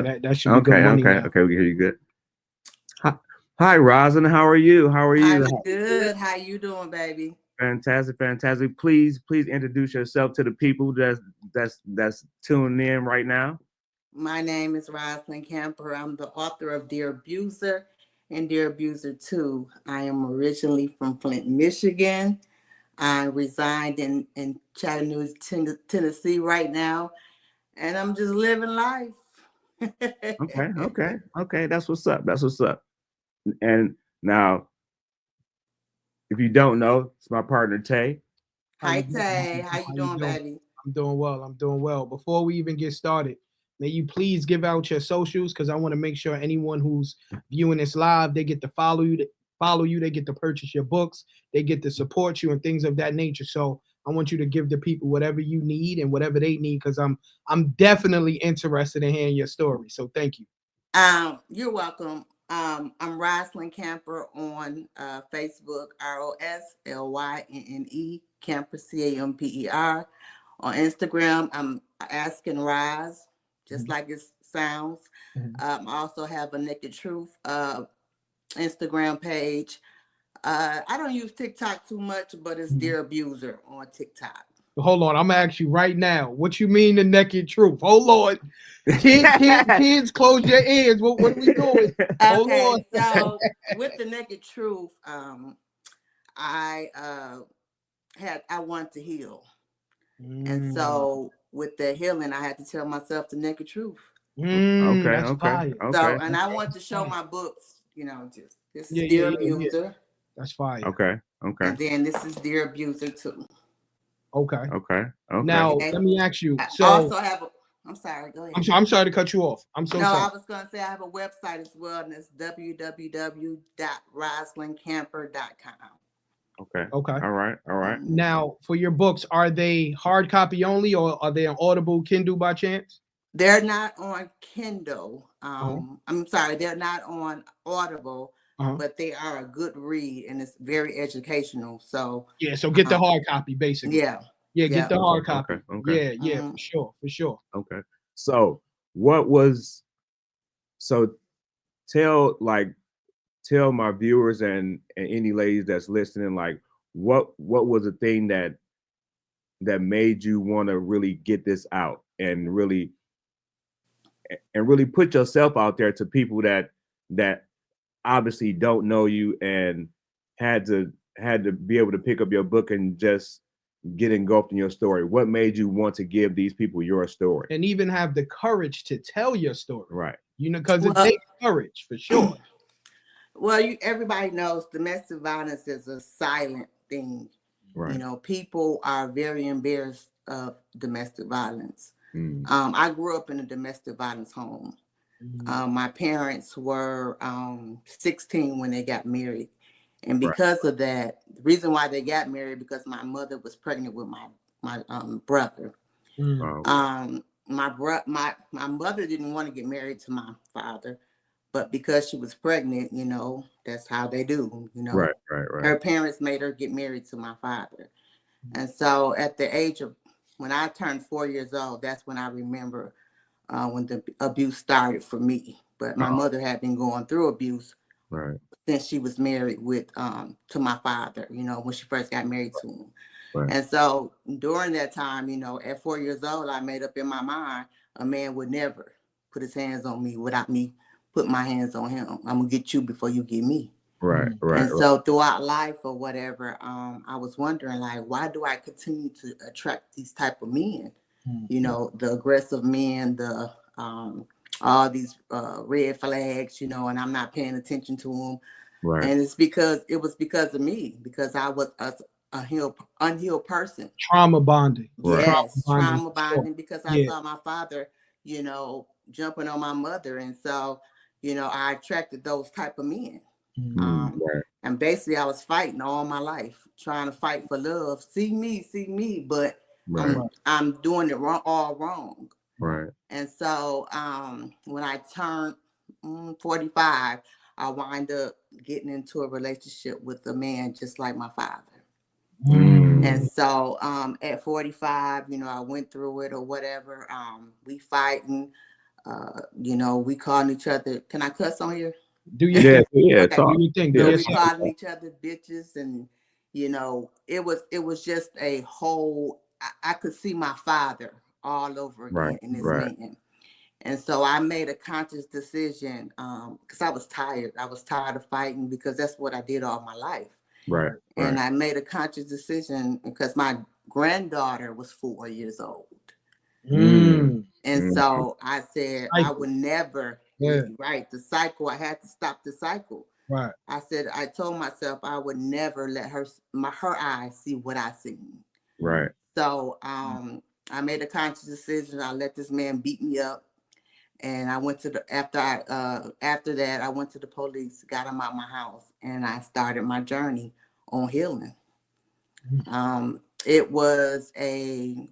That should be good money now. Okay. We hear you good. Hi, hi, Roslyn. How are you? How are you? I'm good. How you doing, baby? Fantastic. Please introduce yourself to the people that's tuning in right now. My name is Roslyn Camper. I'm the author of Dear Abuser and Dear Abuser 2. I am originally from Flint, Michigan. I reside in Chattanooga, Tennessee right now, and I'm just living life. Okay. That's what's up. That's what's up. And now, if you don't know, it's my partner Tay. How Hi, you doing? Tay. How you How you doing, doing? baby? I'm doing well. I'm doing well. Before we even get started, may you please give out your socials because I want to make sure anyone who's viewing this live, they get to follow you. Follow you. They get to purchase your books. They get to support you and things of that nature. So I want you to give the people whatever you need and whatever they need because I'm definitely interested in hearing your story. So thank you. You're welcome. I'm Roslyn Camper on Facebook, ROSLYNNE, Camper, CAMPER. On Instagram, I'm asking Roz, just like it sounds. I also have a Naked Truth Instagram page. I don't use TikTok too much, but it's Dear Abuser on TikTok. Hold on, I'm gonna ask you right now. What you mean the naked truth? Hold on, kids, close your ears. What are we doing? Hold Okay, on. so with the Naked Truth, I wanted to heal. And so with the healing, I had to tell myself the naked truth. That's fire. So, and I want to show my books, just this is Dear Abuser. That's fire. Okay. And then this is Dear Abuser 2. Okay. Now, Okay. let me ask you. So, I also have I'm sorry, go ahead. I'm sorry to cut you off. I'm so sorry. I was going to say I have a website as well, and it's www.roslyncamper.com. Okay. All right. Now, for your books, are they hard copy only or are they on Audible, Kindle by chance? They're not on Kindle. I'm sorry, they're not on Audible, but they are a good read and it's very educational. So yeah, so get the hard copy basically. Yeah, get the hard copy. Okay. Yeah, for sure. Okay. So tell my viewers and any ladies that's listening, like what was the thing that made you want to really get this out and really put yourself out there to people that obviously don't know you and had to be able to pick up your book and just get engulfed in your story? What made you want to give these people your story and even have the courage to tell your story? Right. Because it takes courage for sure. Well, everybody knows domestic violence is a silent thing. Right. People are very embarrassed of domestic violence. I grew up in a domestic violence home. My parents were 16 when they got married. And because of that, the reason why they got married, because my mother was pregnant with my brother. My mother didn't want to get married to my father, but because she was pregnant, that's how they do. Right. Her parents made her get married to my father. And so at the age of, when I turned 4 years old, that's when I remember when the abuse started for me. But my mother had been going through abuse since she was married to my father, when she first got married to him. Right. And so during that time, at 4 years old, I made up in my mind, a man would never put his hands on me without me putting my hands on him. I'm going to get you before you get me. Right. And so throughout life or whatever, I was wondering, like, why do I continue to attract these type of men? The aggressive men, the all these red flags, and I'm not paying attention to them. Right. And it was because of me, because I was a unhealed person. Trauma bonding. Yes, trauma bonding, because I saw my father, jumping on my mother. And so, I attracted those type of men. And basically I was fighting all my life, trying to fight for love. See me, but I'm doing it all wrong. Right. And so when I turned 45, I wind up getting into a relationship with a man just like my father. And so at 45, I went through it or whatever. We fighting. You know, we calling each other. Can I cuss on here? Do your Yeah, thing. yeah, Okay. talk. Do your thing. Yeah. Do So your we thing. calling each other bitches, and you know, it was just a whole. I could see my father all over Right, again in this right, man. And so I made a conscious decision because I was tired. I was tired of fighting because that's what I did all my life. right, And right. I made a conscious decision because my granddaughter was 4 years old. Mm. And Mm. so I said, I Cycle. would never, Yeah. right, the cycle, I had to stop the cycle. Right. I said, I told myself I would never let her eyes see what I seen. Right. So I made a conscious decision. I let this man beat me up. And I went to the after that I went to the police, got him out my house, and I started my journey on healing. It was a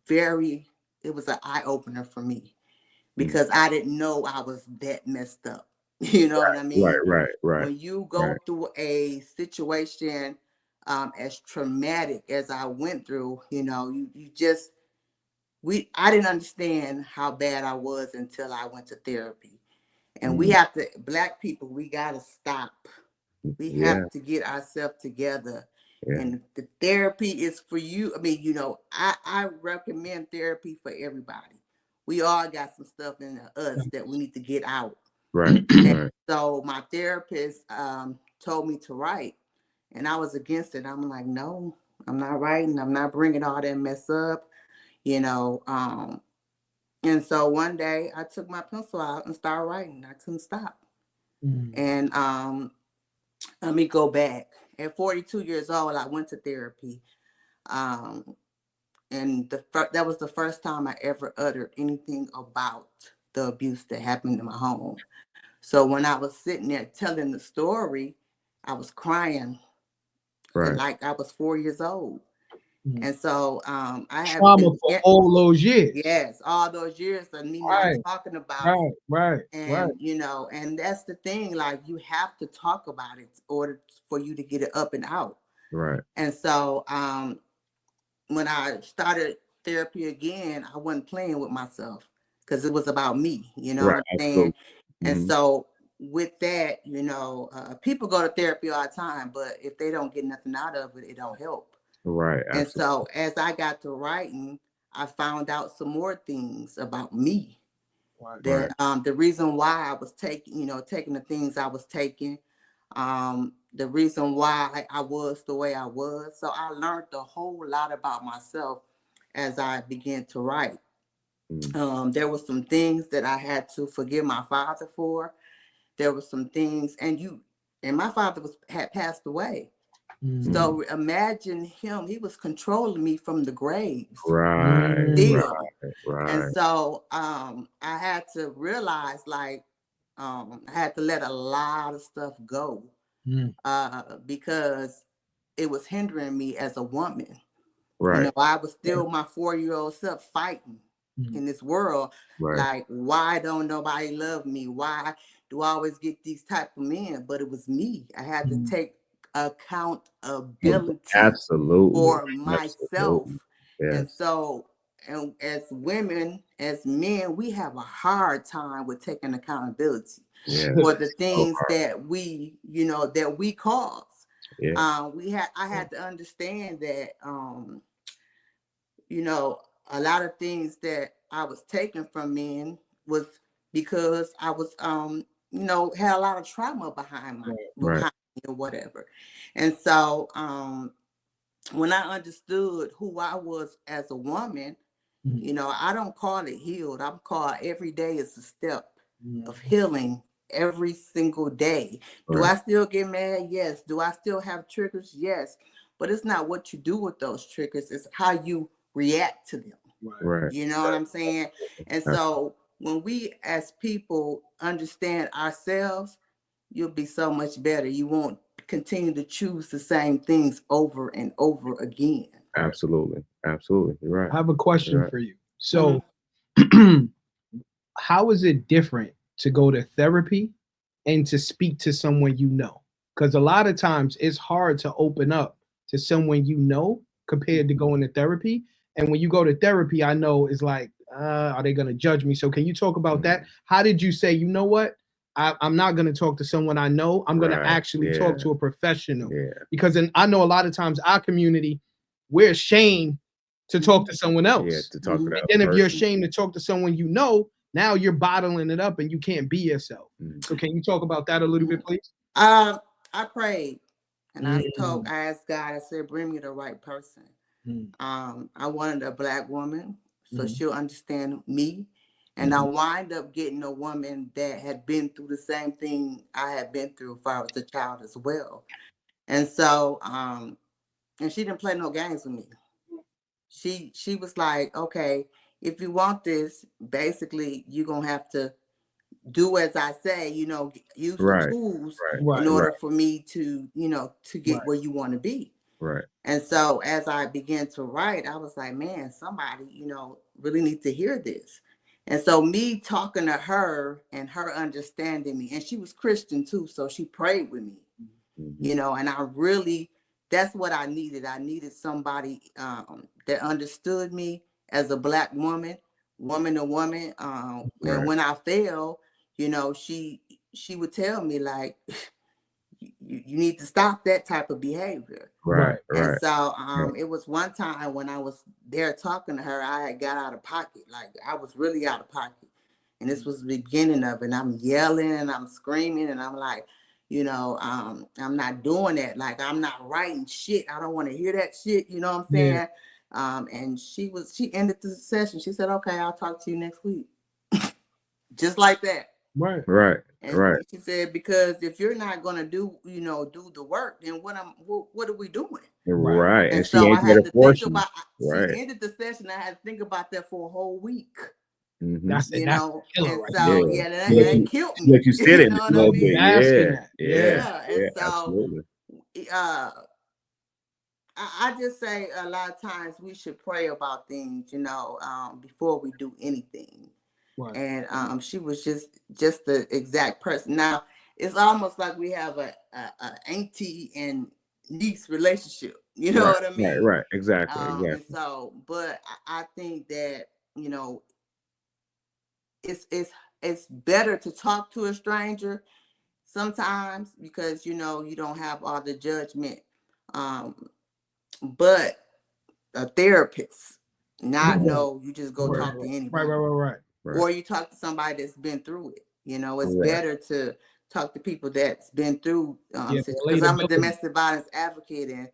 very it was an eye opener for me because I didn't know I was that messed up. You know what I mean? Right, right, When you right. go through a situation as traumatic as I went through, you know, you just I didn't understand how bad I was until I went to therapy. And we have to, Black people, we got to stop. We Yeah, have to get ourselves together. yeah, And the therapy is for you. I mean, you know, I recommend therapy for everybody. We all got some stuff in us that we need to get out. right, And right. so my therapist told me to write, and I was against it. I'm like, no, I'm not writing. I'm not bringing all that mess up, you know. And so one day I took my pencil out and started writing. I couldn't stop. And let me go back. At 42 years old, I went to therapy. And that was the first time I ever uttered anything about the abuse that happened in my home. So when I was sitting there telling the story, I was crying Right. like I was 4 years old. And so I have Trauma been, for all those years. yes, all those years of me not Right. talking about it. Right. Right. Right. And you know, and that's the thing, like you have to talk about it in order for you to get it up and out. Right. And so when I started therapy again, I wasn't playing with myself because it was about me, you know what Right. I'm saying? And Mhm. so with that, you know, people go to therapy all the time, but if they don't get nothing out of it, it don't help. Right. And Absolutely. so as I got to writing, I found out some more things about me. Right. That the reason why I was taking the things I was taking, the reason why I was the way I was. So I learned a whole lot about myself as I began to write. There were some things that I had to forgive my father for. There were some things, and my father had passed away. So imagine him; he was controlling me from the graves. Right. Still. Right. And so I had to realize, like, I had to let a lot of stuff go because it was hindering me as a woman. Right. You know, I was still my 4-year-old self fighting in this world. Right. Like, why don't nobody love me? Why do I always get these type of men? But it was me. I had to take accountability Absolutely. for myself. Absolutely. And Yes. so, and as women, as men, we have a hard time with taking accountability for the things that we, you know, that we cause. Yeah. I had to understand that, you know, a lot of things that I was taking from men was because I was, you know, had a lot of trauma behind behind me or whatever. And so, when I understood who I was as a woman, you know, I don't call it healed. I'm called every day is a step of healing every single day. Do I still get mad? Yes. Do I still have triggers? Yes. But it's not what you do with those triggers, it's how you react to them. Right. You know what I'm saying? And so when we as people understand ourselves, you'll be so much better. You won't continue to choose the same things over and over again. Absolutely. Absolutely. You're right. I have a question Right. for you. So, how is it different to go to therapy and to speak to someone you know? Because a lot of times it's hard to open up to someone you know compared to going to therapy. And when you go to therapy, I know it's like Are they gonna judge me? So can you talk about that? How did you say, you know what? I'm not gonna talk to someone I know. I'm gonna actually talk to a professional. Because I know a lot of times our community, we're ashamed to talk to someone else. Yeah, to talk to that and then if you're person. ashamed to talk to someone you know, now you're bottling it up and you can't be yourself. So can you talk about that a little bit, please? I prayed and I asked God, I said, bring me the right person. I wanted a Black woman so she'll understand me. And I wind up getting a woman that had been through the same thing I had been through if I was a child as well. And so, and she didn't play no games with me. She was like, okay, if you want this, basically you're gonna have to do as I say, you know, use the tools in order for me to, you know, to get where you want to be. Right. And so as I began to write, I was like, man, somebody, you know, really needs to hear this. And so me talking to her and her understanding me, and she was Christian too, so she prayed with me, you know, and I really, that's what I needed. I needed somebody that understood me as a Black woman, woman to woman. And when I failed, you know, she would tell me like, you need to stop that type of behavior. And so it was one time when I was there talking to her, I had got out of pocket. Like I was really out of pocket. And this was the beginning of it. And I'm yelling and I'm screaming and I'm like, you know, I'm not doing that. Like I'm not writing shit. I don't want to hear that shit. You know what I'm saying? And she ended the session. She said, okay, I'll talk to you next week. Just like that. And she said, because if you're not gonna do the work, then what are we doing? And so I had to think about. She ended the session. I had to think about that for a whole week. That's you it. know, That's and right so that killed me. Let you sit in know it a little bit. And so absolutely. I just say a lot of times we should pray about things, you know, before we do anything. And she was just the exact person. Now it's almost like we have a auntie and niece relationship. You know what I mean? Right. Exactly. And so, but I think that, you know, it's better to talk to a stranger sometimes because, you know, you don't have all the judgment. But a therapist, not you just go talk to anybody. Or you talk to somebody that's been through it. You know, it's better to talk to people that's been through because I'm a domestic violence advocate and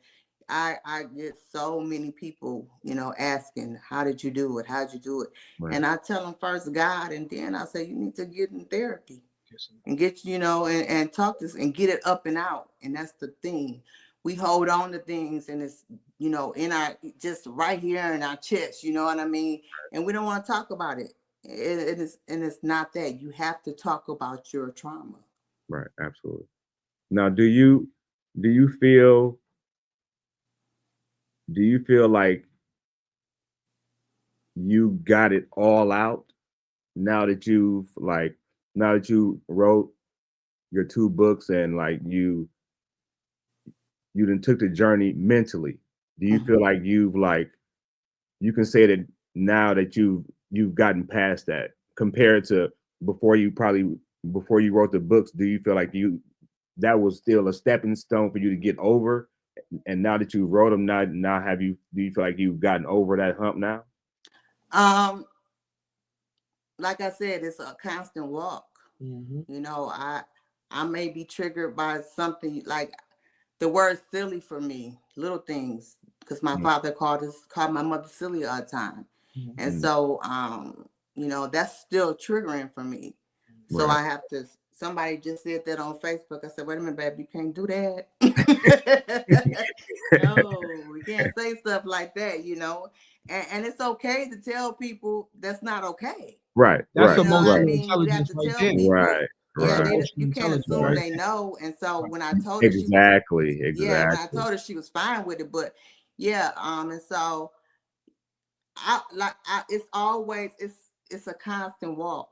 I get so many people, you know, asking, how did you do it? How'd you do it? And I tell them first God, and then I say, you need to get in therapy and get, you know, and talk this and get it up and out. And that's the thing. We hold on to things and it's, you know, in our, just right here in our chest, you know what I mean? And we don't want to talk about it. It's not that. You have to talk about your trauma. Right, absolutely. Now, do you feel like you got it all out now that you wrote your 2 books and like you done took the journey mentally? Do you feel like you can say that now that you've gotten past that compared to before you wrote the books? Do you feel like that was still a stepping stone for you to get over, and now that you wrote them, now do you feel like you've gotten over that hump now? Like I said, it's a constant walk. You know, I may be triggered by something like the word silly for me, little things, because my father called my mother silly all the time. And so, you know, that's still triggering for me. So I have to, somebody just said that on Facebook. I said, wait a minute, babe, you can't do that. No, we can't say stuff like that, you know. And it's okay to tell people that's not okay. That's emotional intelligence right there. You can't assume they know. And so when I told her when I told her she was fine with it, but and so it's a constant walk.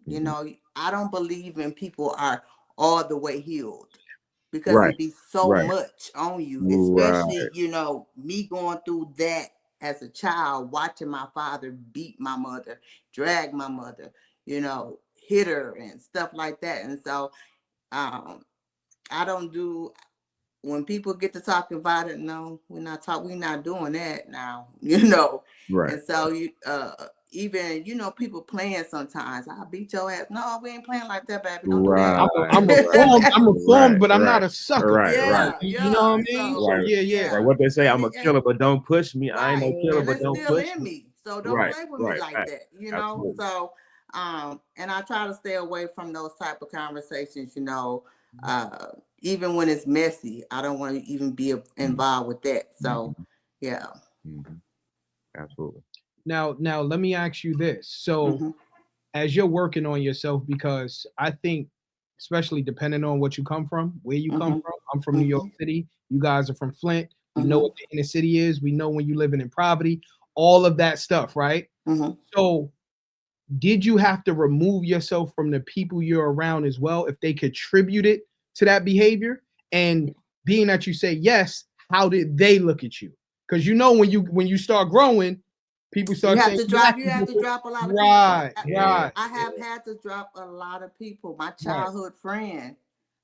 You know, I don't believe in people are all the way healed because it'd be so much on you, especially, you know, me going through that as a child watching my father beat my mother, drag my mother, you know, hit her and stuff like that. And so I don't do, when people get to talking about it, no, we're not doing that now, you know. Right. And so you even, you know, people playing sometimes. I'll beat your ass. No, we ain't playing like that, baby. Don't do that. I'm reformed, but I'm not a sucker. Right, right. You know what I mean? So, So Right. yeah. Right. What they say, I'm a killer, but don't push me. I ain't no killer, And but it's don't still push in me. me. So don't play with me like Right. that, you know. Absolutely. So and I try to stay away from those type of conversations, you know. Even when it's messy, I don't want to even be involved with that. So yeah. Mm-hmm. Absolutely. Now let me ask you this. So as you're working on yourself, because I think, especially depending on what you come from, where you come from. I'm from New York City. You guys are from Flint. We know what the inner city is. We know when you're living in poverty, all of that stuff, right? So did you have to remove yourself from the people you're around as well if they contributed to that behavior? And being that you say yes, how did they look at you? Because you know when you start growing, people start saying you have to drop a lot of people. Right. I have had to drop a lot of people. My childhood friend,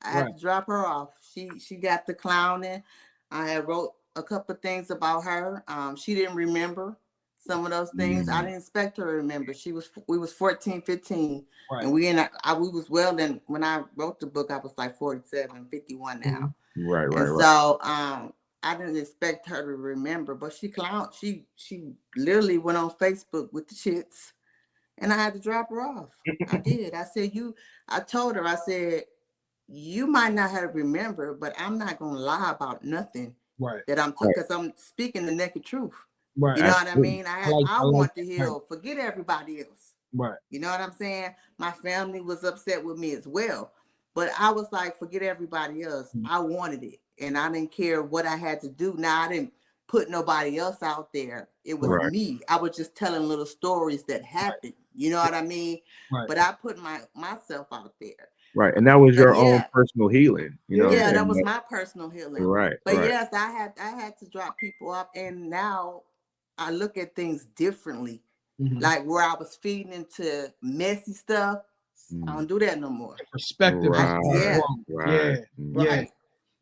I had to drop her off. She got the clowning. I had wrote a couple of things about her. She didn't remember some of those things. I didn't expect her to remember. We was 14, 15. And we was well, then when I wrote the book, I was like 47, 51 now. Right. So I didn't expect her to remember, but she literally went on Facebook with the chits, and I had to drop her off. I did. I told her, I said, you might not have remember, but I'm not gonna lie about nothing that I'm talking, because I'm speaking the naked truth. Right. You know what I mean? I want to heal, forget everybody else. Right. You know what I'm saying? My family was upset with me as well. But I was like, forget everybody else. I wanted it. And I didn't care what I had to do. Now, I didn't put nobody else out there. It was me. I was just telling little stories that happened. You know what I mean? But I put myself out there. Right. And that was your own personal healing. You know that was my personal healing. Right. But yes, I had to drop people up. And now I look at things differently. Like where I was feeding into messy stuff, I don't do that no more. Perspective. Right.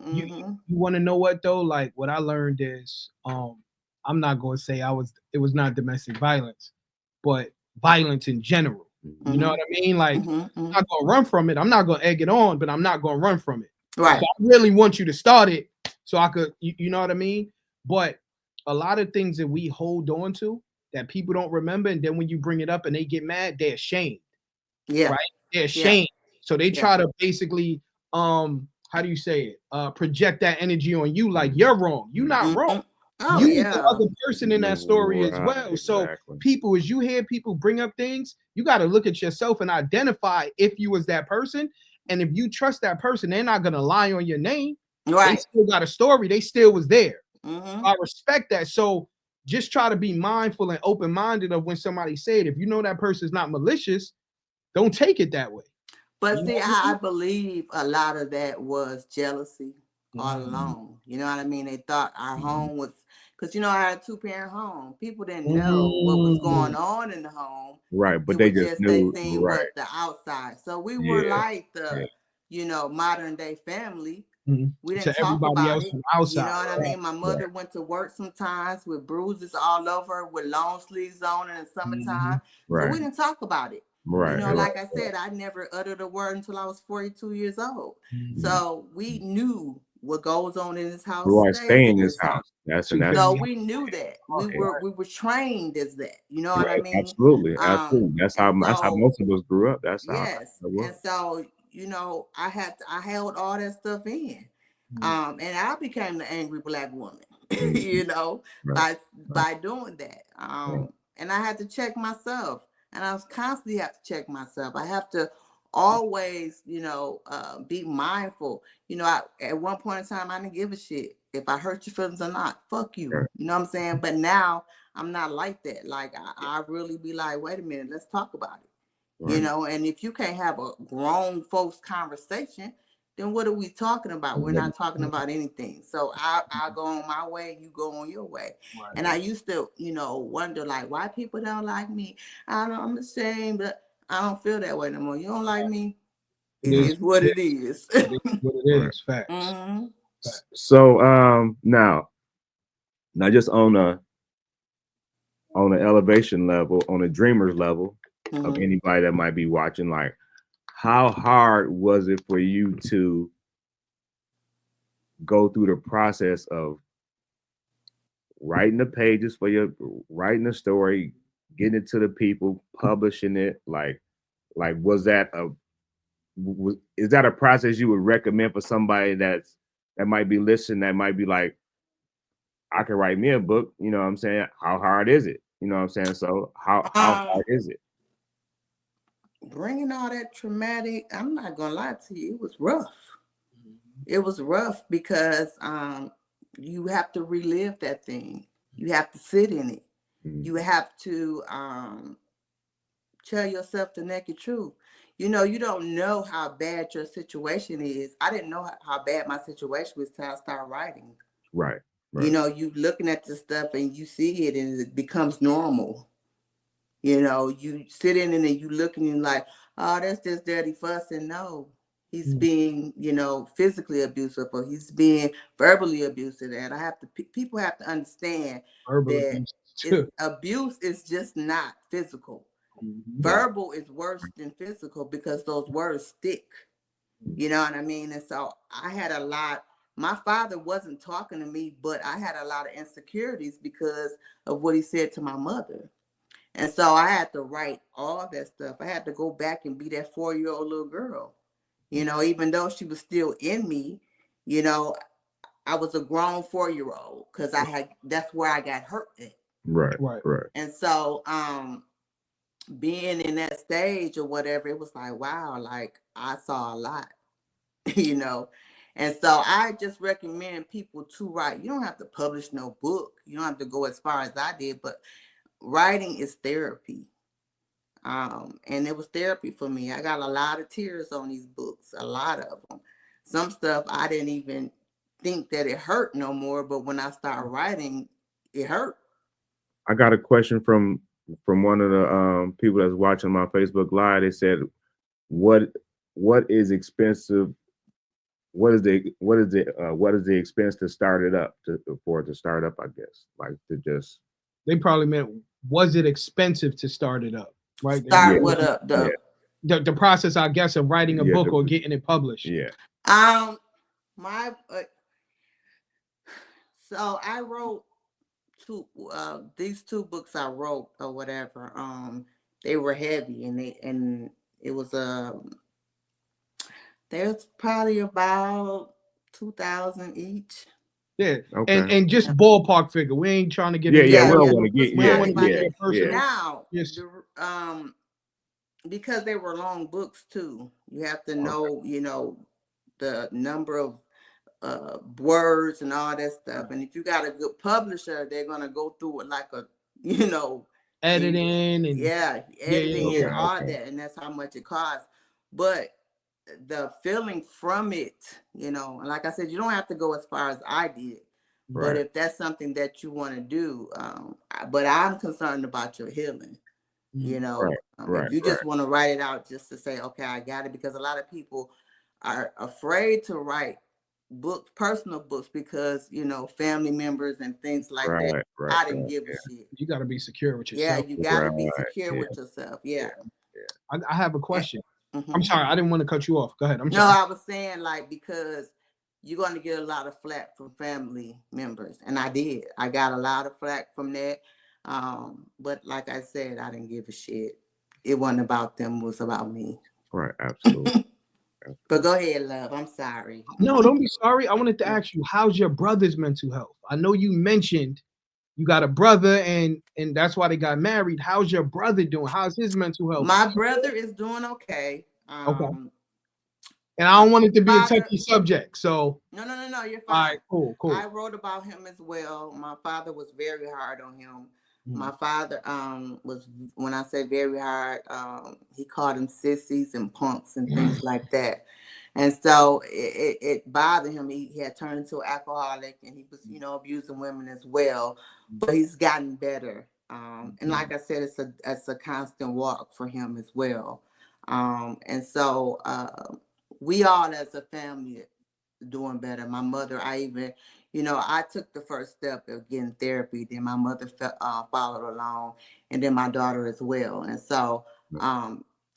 You want to know what though? Like what I learned is, I'm not going to say it was not domestic violence, but violence in general. You know what I mean? Like I'm not going to run from it. I'm not going to egg it on, but I'm not going to run from it. Right. So I really want you to start it so I could, you know what I mean? But a lot of things that we hold on to that people don't remember, and then when you bring it up and they get mad, they're ashamed. Yeah. Right? They're ashamed. So they try to basically, how do you say it? Project that energy on you like you're wrong. You're not wrong. Oh, you the other person in that story as well. Exactly. So people, as you hear people bring up things, you got to look at yourself and identify if you was that person. And if you trust that person, they're not gonna lie on your name. Right. They still got a story. They still was there. Mm-hmm. I respect that. So just try to be mindful and open-minded of when somebody said, if you know that person's not malicious, don't take it that way. But see, I believe a lot of that was jealousy all along. You know what I mean? They thought our home was, because you know, I had a 2-parent home. People didn't know what was going on in the home. Right, but they just knew. They seen what the outside. So we were like the, you know, modern day family. We didn't talk about it. Outside. You know what I mean? My mother went to work sometimes with bruises all over, with long sleeves on in the summertime. So we didn't talk about it. Right. You know, like I said, I never uttered a word until I was 42 years old. So we knew what goes on in this house. We stay in this house. So we knew that. We were trained as that. You know what I mean? Absolutely. That's how most of us grew up. That's how. And so, you know, I held all that stuff in. And I became the angry Black woman, you know, by doing that. And I had to check myself. And I was constantly have to check myself. I have to always, you know, be mindful. You know, at one point in time, I didn't give a shit if I hurt your feelings or not. Fuck you. You know what I'm saying? But now I'm not like that. Like I really be like, wait a minute, let's talk about it. You know, and if you can't have a grown folks conversation, then what are we talking about? We're not talking about anything. So I go on my way, you go on your way. Right. And I used to, wonder like why people don't like me. I'm ashamed, but I don't feel that way no more. You don't like me? It is what it is. It is what it is. Facts. Mm-hmm. Facts. So now just on an elevation level, on a dreamer's level of anybody that might be watching, like how hard was it for you to go through the process of writing the pages writing the story, getting it to the people, publishing it? Like is that a process you would recommend for somebody that might be listening, that might be like, I can write me a book, you know what I'm saying? How hard is it? You know what I'm saying? So how hard is it? Bringing all that traumatic, I'm not gonna lie to you, it was rough. It was rough because you have to relive that thing. You have to sit in it. You have to tell yourself the naked truth. You don't know how bad your situation is. I didn't know how bad my situation was till I started writing. Right. You looking at this stuff and you see it and it becomes normal. You sit in it and you looking and like, oh, that's just dirty fussing. No, he's being, physically abusive, or he's being verbally abusive. And people have to understand that abuse is just not physical. Verbal is worse than physical because those words stick. You know what I mean? And so I had my father wasn't talking to me, but I had a lot of insecurities because of what he said to my mother. And so I had to write all that stuff. I had to go back and be that 4-year-old little girl, even though she was still in me, I was a grown 4-year-old because that's where I got hurt at. Right. And so, being in that stage or whatever, it was like, wow, like I saw a lot, And so I just recommend people to write. You don't have to publish no book. You don't have to go as far as I did, but writing is therapy. And it was therapy for me. I got a lot of tears on these books, a lot of them. Some stuff I didn't even think that it hurt no more, but when I started writing, it hurt. I got a question from one of the people that's watching my Facebook Live. They said, what is expensive? What is the expense to start it up, for it to start up, I guess, like to just. They probably meant, was it expensive to start it up? Right. Start what up? The process, I guess, of writing a book or getting it published. Yeah. So I wrote these 2 books I wrote or whatever. They were heavy and it was there's probably about 2,000 each. Yeah. Okay. And just ballpark figure. We ain't trying to get we don't want to get Now, because they were long books too, you have to know, the number of words and all that stuff. And if you got a good publisher, they're gonna go through it like a, editing and editing and all that, and that's how much it costs. But the feeling from it, like I said, you don't have to go as far as I did. Right. But if that's something that you want to do, but I'm concerned about your healing. If you just want to write it out just to say, okay, I got it, because a lot of people are afraid to write books, personal books, because family members and things like that. I didn't give a shit. You got to be secure with yourself. Yeah, you got to be secure with yourself. Yeah. I have a question. I'm sorry, I didn't want to cut you off. Go ahead. No, I was saying, like, because you're going to get a lot of flack from family members, and I did. I got a lot of flack from that. But like I said, I didn't give a shit. It wasn't about them, it was about me. Right, absolutely. But go ahead, love. I'm sorry. No, don't be sorry. I wanted to ask you, how's your brother's mental health? I know you mentioned you got a brother and that's why they got married. How's your brother doing? How's his mental health? My brother is doing okay. Okay. And I don't want it to be a touchy subject. So No, you're fine. All right, cool. I wrote about him as well. My father was very hard on him. My father was, when I say very hard, he called them sissies and punks and things like that. And so it bothered him. He had turned into an alcoholic, and he was, you know, abusing women as well. But he's gotten better. And like I said, it's a constant walk for him as well. And so we all as a family doing better. My mother, I even, you know, I took the first step of getting therapy. Then my mother followed along, and then my daughter as well. And so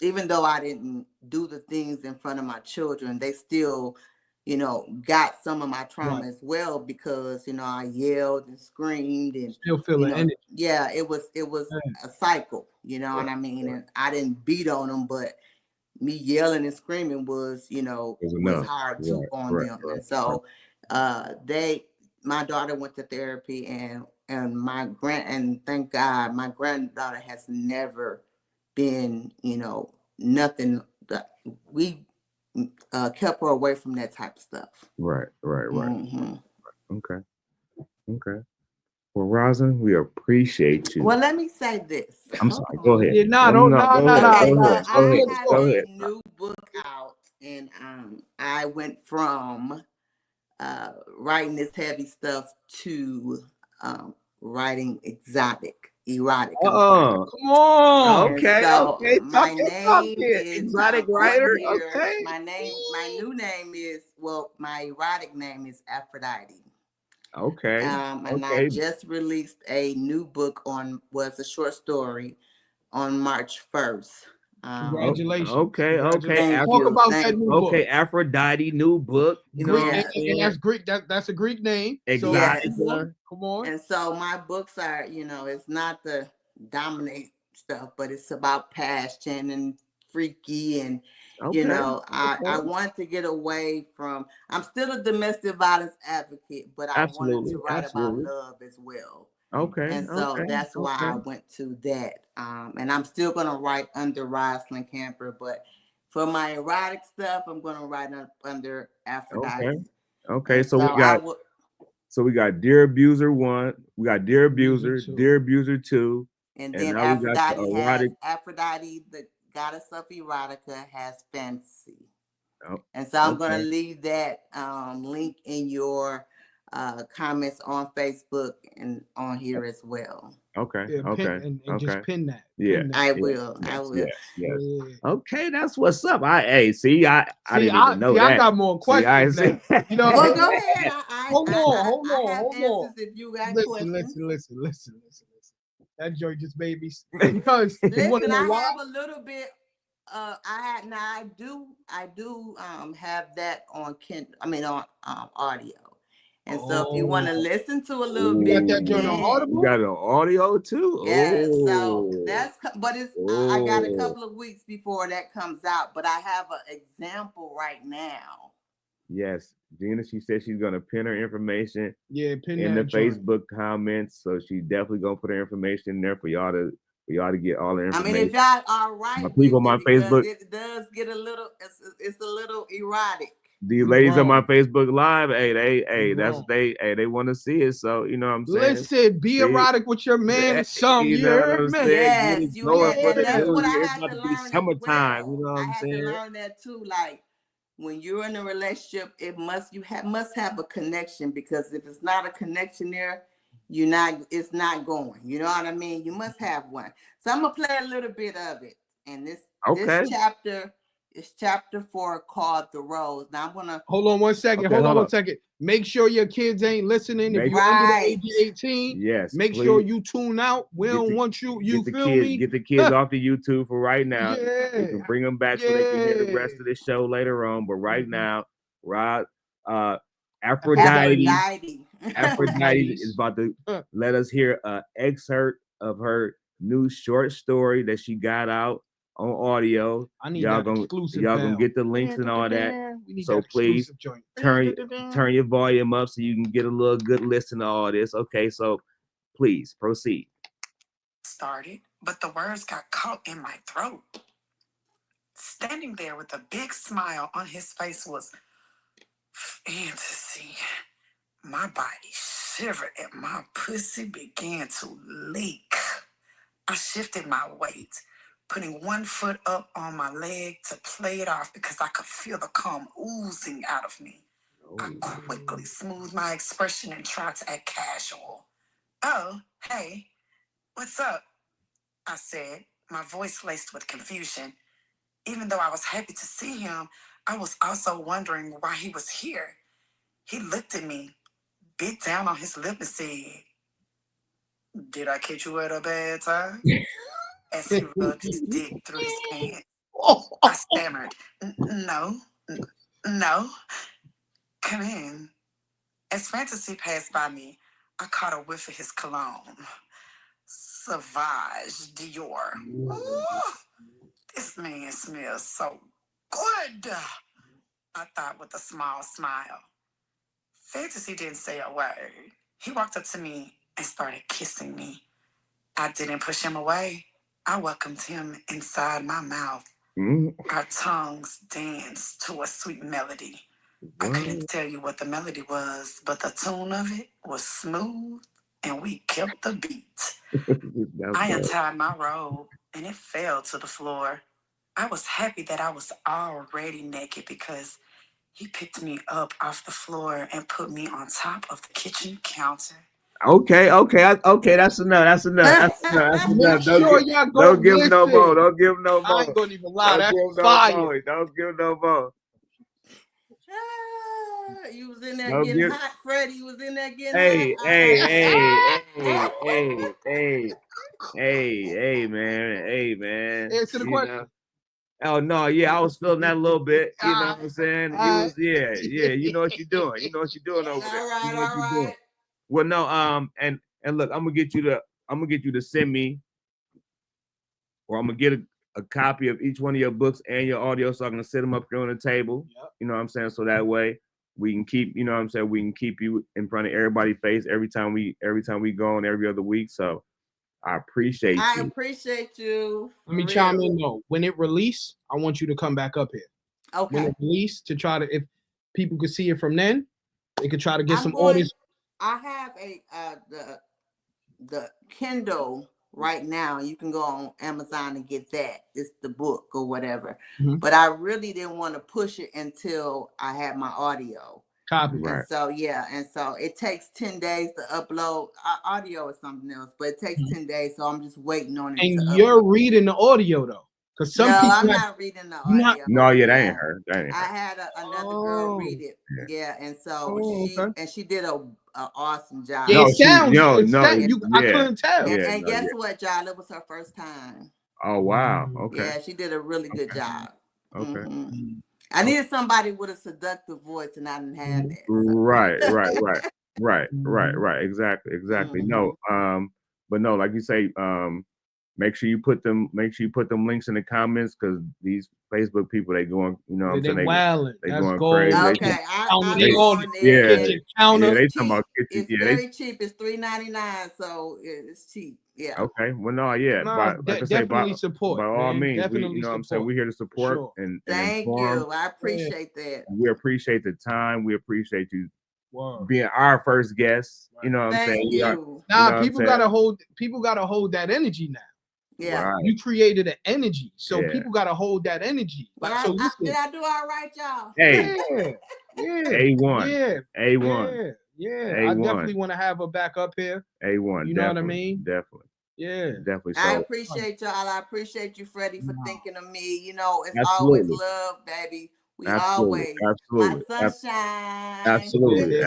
even though I didn't do the things in front of my children, they still, you know, got some of my trauma as well, because, you know, I yelled and screamed and, still feel you the know, energy. yeah, it was a cycle, you know what I mean? And I didn't beat on them, but me yelling and screaming was, you know, was hard too on them. And so my daughter went to therapy, and thank God my granddaughter has never been, you know, nothing that we kept her away from that type of stuff. Right. Mm-hmm. Okay. Well, Roslyn, we appreciate you. Well, let me say this. I'm sorry. Go ahead. Yeah, Go ahead. I have a new book out, and I went from writing this heavy stuff to writing erotic. Oh, come on. Okay. So Okay. my name is exotic writer. here. Okay. My new name is, well, my erotic name is Aphrodite. Okay. And I just released a new book was a short story on March 1st. Congratulations. Okay. Talk about that new book. Okay, Aphrodite, new book. You know, and that's Greek. That's a Greek name. Exotic. So, come on. And so my books are, you know, it's not the dominate stuff, but it's about passion and freaky, and you know, I want to get away from. I'm still a domestic violence advocate, but I wanted to write about love as well. Okay. And so that's why I went to that. And I'm still going to write under Roslyn Camper, but for my erotic stuff, I'm going to write under Aphrodite. Okay. So we got Dear Abuser 1, we got Dear Abuser, Dear Abuser 2, and then Aphrodite, the goddess of erotica, has fantasy. And so I'm going to leave that link in your comments on Facebook and on here as well. Okay. Just pin that. I will. Yes. Okay, that's what's up. I didn't even know that. I got more questions. You know, well, go ahead. Hold on. If you got questions. Listen. That joint just made me, because listen, I have a little bit. I do have that on on audio. And so if you want to listen to a little bit, you got that joint on Audible? You got an audio too? Yeah, so I got a couple of weeks before that comes out, but I have an example right now. Yes, Gina, she said she's gonna pin her information in the Facebook comments. So she definitely gonna put her information in there for y'all to get all the information. I mean, if y'all are right, my people on my Facebook, it does get a little, it's a little erotic. These ladies on my Facebook Live, they want to see it. So you know what I'm saying. Listen, be erotic with your man. You heard me. Yes, that's what I had to learn. Summertime, you know what I'm saying. I had to learn that too. Like when you're in a relationship, must have a connection, because if it's not a connection there, it's not going. You know what I mean? You must have one. So I'm gonna play a little bit of it, and this chapter. It's chapter 4 called The Rose. Now I'm gonna hold on one second. Hold on 1 second. Make sure your kids ain't listening. If you're under the age of 18, make sure you tune out. We don't want you. You feel me? Get the kids off the YouTube for right now. You can bring them back so they can hear the rest of the show later on. But right now, Aphrodite is about to let us hear an excerpt of her new short story that she got out on audio. Y'all gonna get the links and all that. So please turn your volume up so you can get a little good listen to all this. Okay, so please proceed. Started, but the words got caught in my throat. Standing there with a big smile on his face was fantasy. My body shivered and my pussy began to leak. I shifted my weight, putting one foot up on my leg to play it off because I could feel the calm oozing out of me. I quickly smoothed my expression and tried to act casual. Oh, hey, what's up? I said, my voice laced with confusion. Even though I was happy to see him, I was also wondering why he was here. He looked at me, bit down on his lip and said, "Did I catch you at a bad time?" As he rubbed his dick through his pants. I stammered, No, no, come in." As fantasy passed by me, I caught a whiff of his cologne. Sauvage Dior. Ooh, this man smells so good, I thought with a small smile. Fantasy didn't say a word. He walked up to me and started kissing me. I didn't push him away. I welcomed him inside my mouth. Our tongues danced to a sweet melody. I couldn't tell you what the melody was, but the tune of it was smooth and we kept the beat. I untied my robe and it fell to the floor. I was happy that I was already naked because he picked me up off the floor and put me on top of the kitchen counter. Okay, that's enough. That's enough. Make sure y'all go don't give listen. no more. Don't give no more. I ain't gonna even lie. Don't That's give fire. no more. Don't give no more. You was in there getting hot, Freddie. You was in there getting hot. Hey, man. Answer the question. Oh no, yeah, I was feeling that a little bit. You know what I'm saying? Yeah. You know what you're doing. You know what you're doing over there. All right, you know what all you're doing. right. Well, no, and look, I'm gonna get you to send me, or I'm gonna get a copy of each one of your books and your audio, so I can sit them up here on the table. Yep. You know what I'm saying? So that way we can keep, you know what I'm saying, we can keep you in front of everybody's face every time we go on every other week. So I appreciate you. I appreciate you. Let me chime in though. When it release, I want you to come back up here. Okay. When it release, to try to, if people could see it from then, they could try to get some audience. I have the Kindle right now. You can go on Amazon and get that. It's the book or whatever. Mm-hmm. But I really didn't want to push it until I had my audio. Copy. Right. And so, yeah. And so it takes 10 days to upload. Audio is something else, but it takes 10 days. So I'm just waiting on it. And you're reading the audio though. Because some people I'm not reading the audio. No, yeah, that ain't her. I had another girl read it. Yeah. And so she did a awesome job. Yeah, I couldn't tell. And guess what, y'all? It was her first time. Oh wow. Okay. Yeah, she did a really good job. Okay. Mm-hmm. I needed somebody with a seductive voice, and I didn't have that. So. Right. Exactly. Mm-hmm. No, but no, like you say, make sure you put them links in the comments, because these Facebook people, they going, you know what I'm saying? They going crazy. Okay, they talking about kitchen. It's very cheap. It's $3.99, so it's cheap. Yeah. Okay. Well, no, yeah. Like I say, support. By all means, you know what I'm saying? We're here to support. Sure. And thank inform. you. I appreciate that. We appreciate the time. We appreciate you being our first guest. You know what I'm saying? People gotta hold that energy now. Yeah, right. You created an energy, so people gotta hold that energy. But did I do all right, y'all? Hey, A1. A1. Yeah. I definitely want to have her back up here. A1. You know what I mean? Definitely. Yeah, definitely. So, I appreciate y'all. I appreciate you, Freddie, for thinking of me. You know, it's always love, baby. We always my sunshine. Absolutely.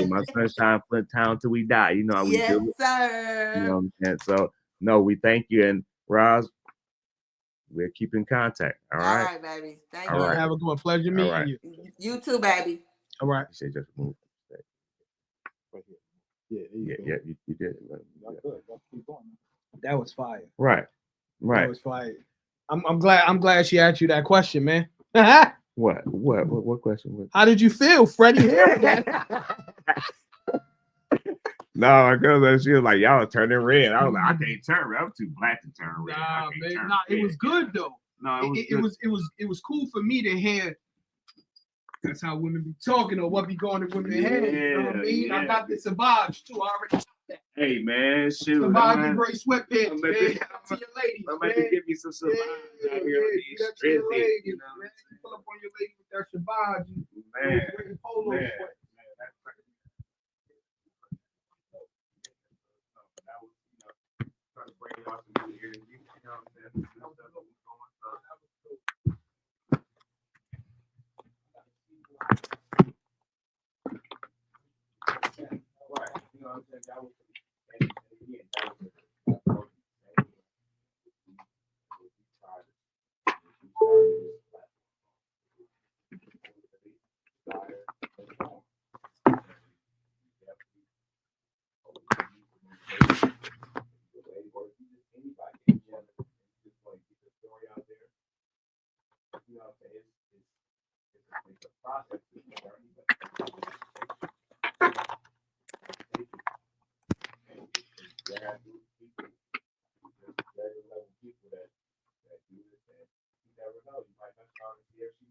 My sunshine, Flint Town till we die. You know how we do it. Sir. You know what I'm saying? So no, we thank you, and Roz, we'll keep in contact. All right. All right, baby. Thank you. Have a good pleasure meeting you. You too, baby. All right. You said just move. Right here. Yeah, you did. That was fire. Right. That was fire. I'm glad she asked you that question, man. What question? How did you feel, Freddie? No, my girl, she was like, y'all turning red. I was like, I can't turn red. I'm too black to turn red. Nah, man. It was good though. No, it was cool for me to hear. That's how women be talking, or what be going in women's head. You know what I mean? I got the savage too. I already got that. Hey man, shoot. Survive the great sweatpants, I'm man. about to- To your ladies, I'm about man. to give me some survive out here on these do that to streets. your ladies, You know what man. I'm saying? Pull up on your lady with that Shabbat. Man, Polo man, sweat. that's crazy. That was, trying to bring y'all some new energy. You know what I'm saying? That was what was going on. That was cool. All right. You know what I'm saying? That was, and again, that was it's a process. People that do this, and you never know. You might not start to see her. She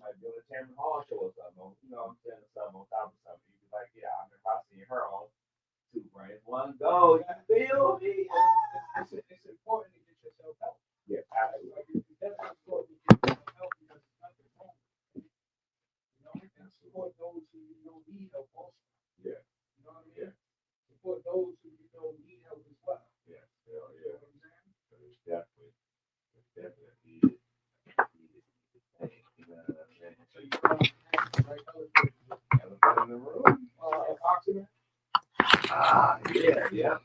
might be on a Terence Hall show or something. You know what I'm saying? Or something on top of something. You be like, yeah, I remember I seen her on Two Brains, One Go. You feel me? It's important to get yourself help. Yeah, absolutely. That's important to get yourself help because it's nothing wrong. You know, you can support those who you don't need help also. Yeah. You know what I mean? Yeah. Support those who you don't need help as well. Yeah. Hell yeah. You know what I'm saying? It's definitely. So you right elephant in the room. Oxygen. Yeah.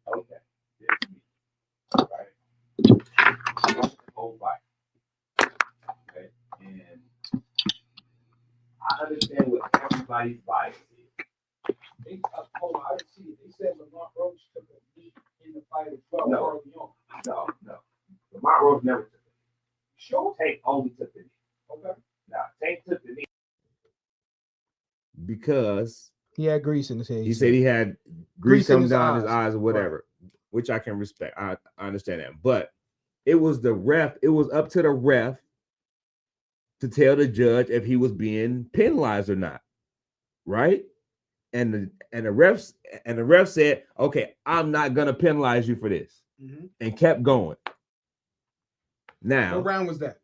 Okay. Right. Whole life. Okay. And I understand what everybody's bias is. Hold on, I didn't see it. They said Lamont Roach took a knee in the fight as well. No. Lamont Roach never took it. Sure. Tank only took the knee. Okay. Now, Tank took the knee because He had grease in his head. he said he had grease coming down his eyes or whatever, right. Which I can respect. I understand that. But it was the ref. It was up to the ref to tell the judge if he was being penalized or not. Right? And the ref said, okay, I'm not gonna penalize you for this, and kept going. Now, What round was that?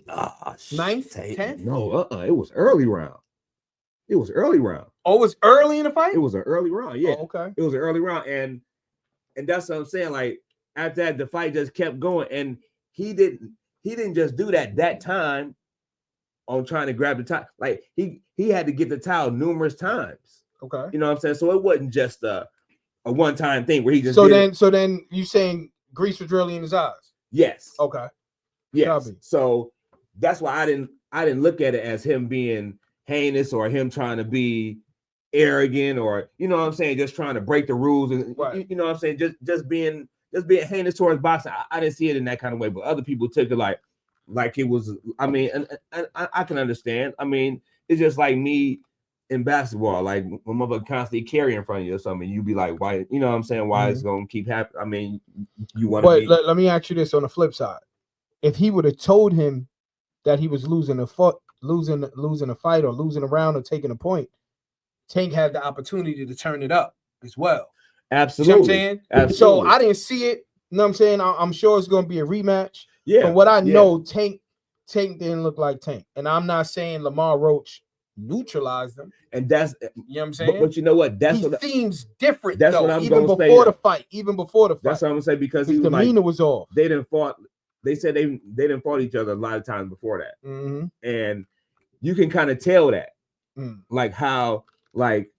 Ninth, 10th? No, it was early round. Oh, it was early in the fight. It was an early round. Yeah, okay. It was an early round, and that's what I'm saying. Like after that, the fight just kept going, and he didn't just do that time on trying to grab the towel. Like he had to get the towel numerous times. Okay. You know what I'm saying? So it wasn't just a one-time thing where he just So then you saying grease was really in his eyes? Yes. Okay. Yes. Copy. So that's why I didn't look at it as him being heinous or him trying to be arrogant or you know what I'm saying, just trying to break the rules and right. you know what I'm saying, just being heinous towards boxing. I didn't see it in that kind of way, but other people took it like it was. I mean, and I can understand. I mean, it's just like me in basketball, like when mother constantly carry in front of you or something, you be like, why? You know what I'm saying? Why it's gonna keep happening? I mean, you want to be. Let me ask you this on the flip side: if he would have told him that he was losing a fight or losing a round or taking a point, Tank had the opportunity to turn it up as well. Absolutely. You know what I'm saying? Absolutely. So I didn't see it. You know what I'm saying? I'm sure it's going to be a rematch. Yeah. From what I know, Tank didn't look like Tank. And I'm not saying Lamar Roach neutralized him. And that's, you know what I'm saying? But you know what? He seems different, that's though, what I'm even gonna before say, the fight. Even before the fight. That's what I'm going to say, because his demeanor was off. They didn't fought. They said they didn't fought each other a lot of times before that. And you can kind of tell that. Like how, like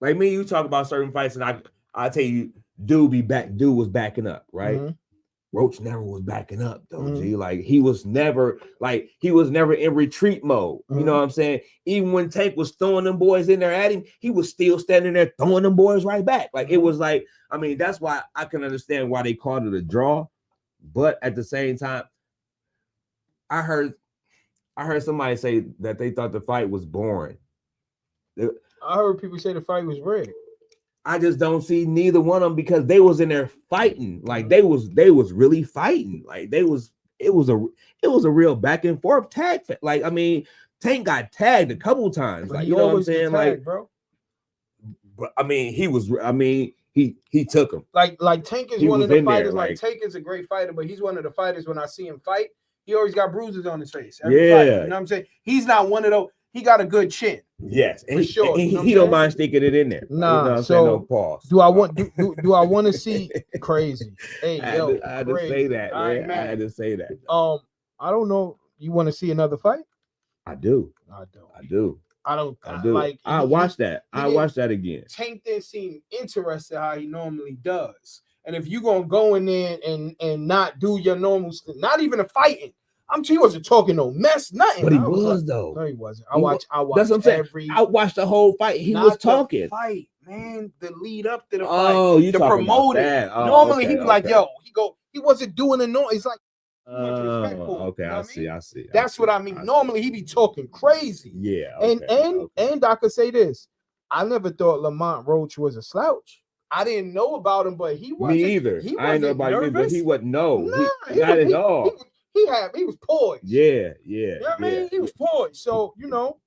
me, you talk about certain fights, and I tell you, dude was backing up, right? Roach never was backing up though, G. Like he was never in retreat mode. You know what I'm saying? Even when Tank was throwing them boys in there at him, he was still standing there throwing them boys right back. Like it was like, I mean, that's why I can understand why they called it a draw. But at the same time, I heard somebody say that they thought the fight was boring. I heard people say the fight was rigged. I just don't see neither one of them, because they was in there fighting. Like they was really fighting. Like it was a real back and forth tag. Like, I mean, Tank got tagged a couple times. But Like, he you know what I'm always get saying? tagged, Like, bro. but I mean, he took him. Like Tank is He one was of the in there, fighters. Like like- Tank is a great fighter, but he's one of the fighters when I see him fight, he always got bruises on his face. Every fight, Yeah. you know what I'm saying? He's not one of those. He got a good chin. Yes, and For sure, and you know what he I'm don't saying? mind sticking it in there. Like, Nah, you know what I'm so saying? No pause. Do I want do I want to see crazy? Hey, I yo, had to say crazy. that, All right, man. I had to say that. I don't know. You want to see another fight? I do. I don't. I do. I don't. I do. Like. I watch that. I watch that again. Tank didn't seem interested how he normally does. And if you gonna go in there and not do your normal stuff, not even a fighting. He wasn't talking no mess, nothing. But he I was like, though. No, he wasn't. I He watched. That's what I'm saying. I watched the whole fight. He was talking. Fight, man. The lead up to the fight. Oh, you the talking about promoter. that? Oh, Normally okay, he was like, okay. yo, he wasn't doing the noise. It's like Okay, you know I what see. mean? I see. That's what I mean. Normally he be talking crazy. Yeah. And I could say this. I never thought Lamont Roach was a slouch. I didn't know about him, but he wasn't. Me either. He I didn't know wasn't about nervous. him, but he wasn't. No, Not at all. He was poised. Yeah. You know what I mean? He was poised. So,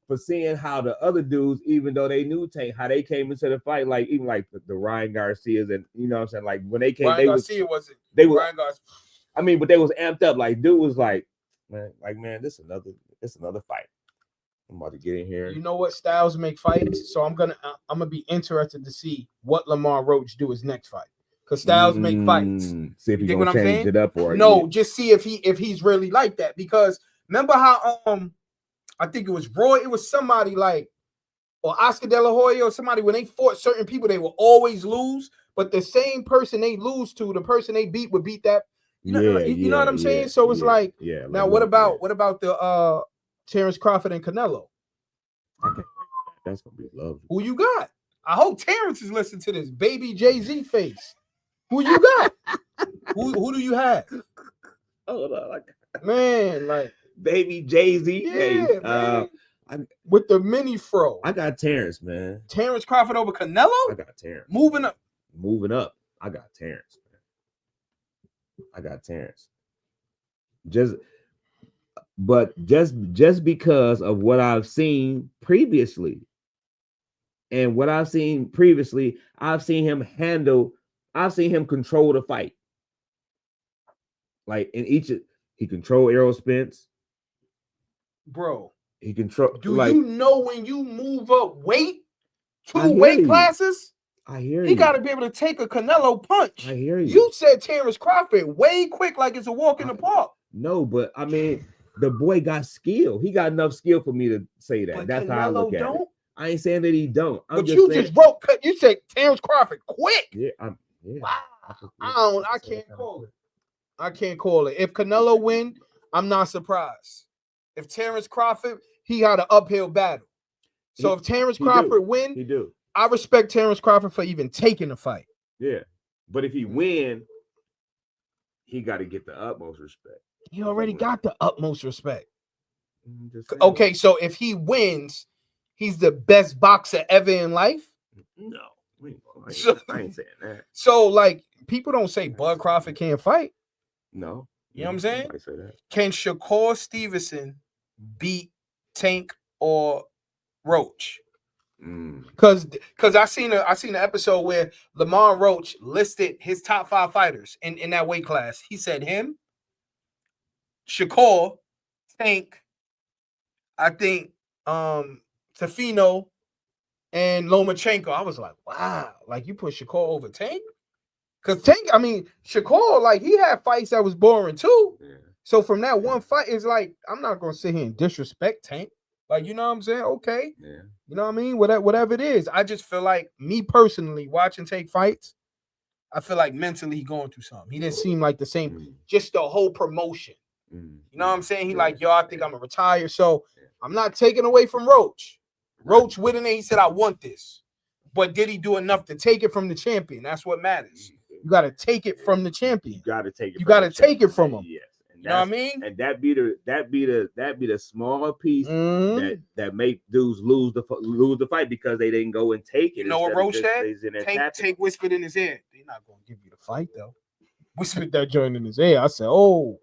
For seeing how the other dudes, even though they knew Tank, how they came into the fight, like even like the Ryan Garcias, and you know what I'm saying, like when they came, Ryan they Garcia was they were. Ryan Garcia. I mean, but they was amped up. Like dude was like, man, this another fight. I'm about to get in here. You know what styles make fights? So I'm gonna be interested to see what Lamar Roach do his next fight. Because styles make fights. See if he's gonna change it up or no, just see if he's really like that. Because remember how I think it was Roy, it was somebody like or Oscar De La Hoya or somebody when they fought certain people, they will always lose, but the same person they lose to, the person they beat would beat that. You know what I'm saying? So it's like now what about the Terence Crawford and Canelo? That's gonna be lovely. Who you got? I hope Terence is listening to this baby Jay-Z face. Who you got? who do you have? Man, like baby Jay-Z face. With the mini fro. I got Terence, man. Terence Crawford over Canelo? I got Terence. Moving up. I got Terence, man. I got Terence. Just because of what I've seen previously. And what I've seen previously, I've seen him control the fight. Like in he controlled Herro Spence. Bro. He control. Do you know when you move up two weight classes? I hear you. He got to be able to take a Canelo punch. I hear you. You said Terence Crawford way quick, like it's a walk in the park. No, but I mean, the boy got skill. He got enough skill for me to say that. But that's Canelo how I look at don't? it. I ain't saying that he don't. But you just wrote. You said Terence Crawford quick. Yeah. Wow. I can't call it. I can't call it. If Canelo win, I'm not surprised. If Terence Crawford, he got an uphill battle. So if Terence Crawford win, he do. I respect Terence Crawford for even taking the fight. Yeah, but if he win, he got to get the utmost respect. He already got the utmost respect. Okay, so if he wins, he's the best boxer ever in life. No, I ain't saying that. So like people don't say Bud Crawford can't fight. No, you know what I'm saying? I say that. Can Shakur Stevenson beat Tank or Roach? Because I seen an episode where Lamar Roach listed his top 5 fighters in that weight class. He said him, Shakur, Tank, I think Tafino, and Lomachenko. I was like, wow, like you put Shakur over Tank? Because Tank, I mean, Shakur, like he had fights that was boring too. Yeah. So from that one fight, it's like, I'm not gonna sit here and disrespect Tank. Like, you know what I'm saying? Okay. Yeah. You know what I mean? Whatever it is. I just feel like me personally watching Tank fights, I feel like mentally he going through something. He didn't seem like the same, just the whole promotion. You know what I'm saying? He like, yo, I think I'm gonna retire. So I'm not taking away from Roach. Roach winning it, he said, I want this. But did he do enough to take it from the champion? That's what matters. You got to take it from the champion. You got to take it. You got to take it from him. Yes. You know what I mean? And that be the smaller piece that make dudes lose the fight because they didn't go and take it. You know what Roach said? Tank whispered in his ear. They're not gonna give you the fight though. Whispered that joint in his ear. I said, oh.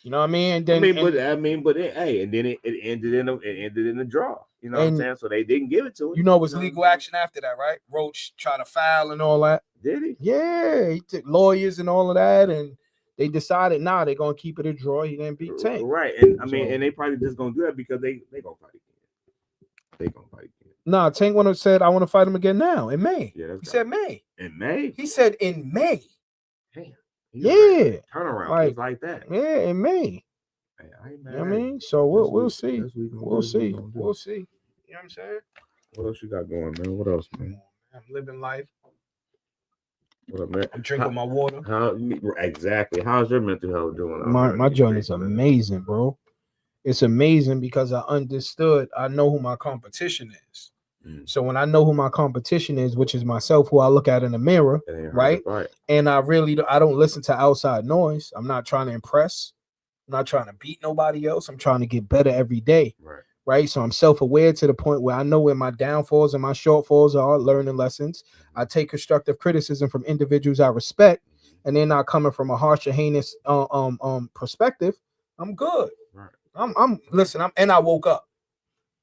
You know what I mean? And then, but hey, and then it ended in a draw. You know what I'm saying? So they didn't give it to him. You know, it was legal action after that, right? Roach tried to file and all that. Did he? Yeah, he took lawyers and all of that, and they decided, nah, they're gonna keep it a draw. He didn't beat Tank. Right, and I mean, and they probably just gonna do that because they gonna fight again. They gonna fight again. Nah, Tank said, I want to fight him again now in May. Yeah, he said May. In May? He said in May. Damn. Yeah. Turnaround like that. Yeah, in May. Hey, I ain't mad. You know what I mean? So we'll see. We'll see. We'll see. You know what I'm saying? What else you got going, man? What else, man? I'm living life. What up, man? I'm drinking my water. Exactly. How's your mental health doing? My journey is amazing, bro. It's amazing because I know who my competition is. So when I know who my competition is, which is myself, who I look at in the mirror, right? And I don't listen to outside noise. I'm not trying to impress. I'm not trying to beat nobody else. I'm trying to get better every day. Right. So I'm self-aware to the point where I know where my downfalls and my shortfalls are, learning lessons. I take constructive criticism from individuals I respect, and they're not coming from a harsh or heinous perspective. I'm good. Right. And I woke up.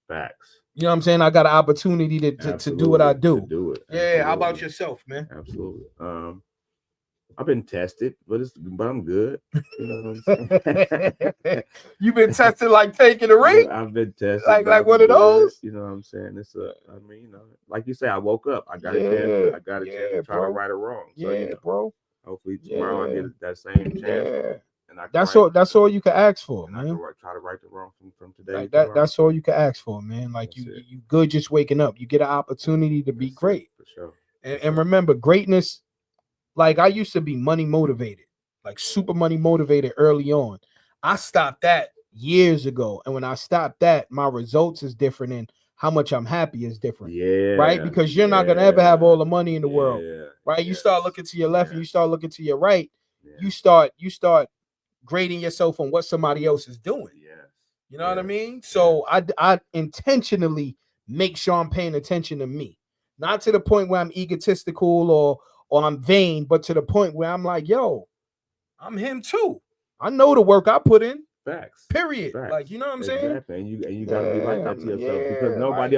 Facts. You know what I'm saying? I got an opportunity to do what I do. To do it. Yeah. Absolutely. How about yourself, man? Absolutely. I've been tested, but I'm good. You know what I'm saying? You've been tested like taking a ring? I've been tested. Like one of those? You know what I'm saying? Like you say, I woke up. I got a chance to try to right or wrong. So, bro. Hopefully tomorrow I get that same chance. Yeah. And that's all you can ask for, man. I can try to right the wrong from today. That's all you can ask for, man. Like you good just waking up. You get an opportunity to be great. For sure. And remember, greatness. Like I used to be money motivated, like super money motivated early on. I stopped that years ago. And when I stopped that, my results is different and how much I'm happy is different. Yeah. Right. Because you're not going to ever have all the money in the world. Right. You start looking to your left and you start looking to your right. You start grading yourself on what somebody else is doing. You know what I mean? So I intentionally make sure I'm paying attention to me, not to the point where I'm egotistical or I'm vain, but to the point where I'm like, yo, I'm him too. I know the work I put in. Facts. Period. Facts. Like, you know what I'm saying? Exactly. And you gotta be like that to yourself because nobody